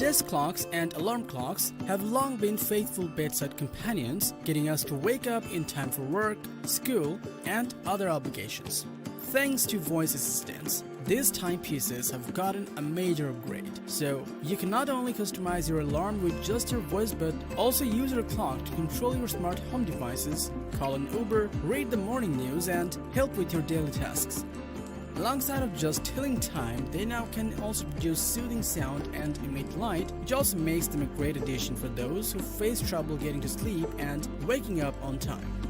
Desk clocks and alarm clocks have long been faithful bedside companions, getting us to wake up in time for work, school, and other obligations. Thanks to voice assistants, these timepieces have gotten a major upgrade. So you can not only customize your alarm with just your voice, but also use your clock to control your smart home devices, call an Uber, read the morning news, and help with your daily tasks. Alongside of just telling time, they now can also produce soothing sound and emit light, which also makes them a great addition for those who face trouble getting to sleep and waking up on time.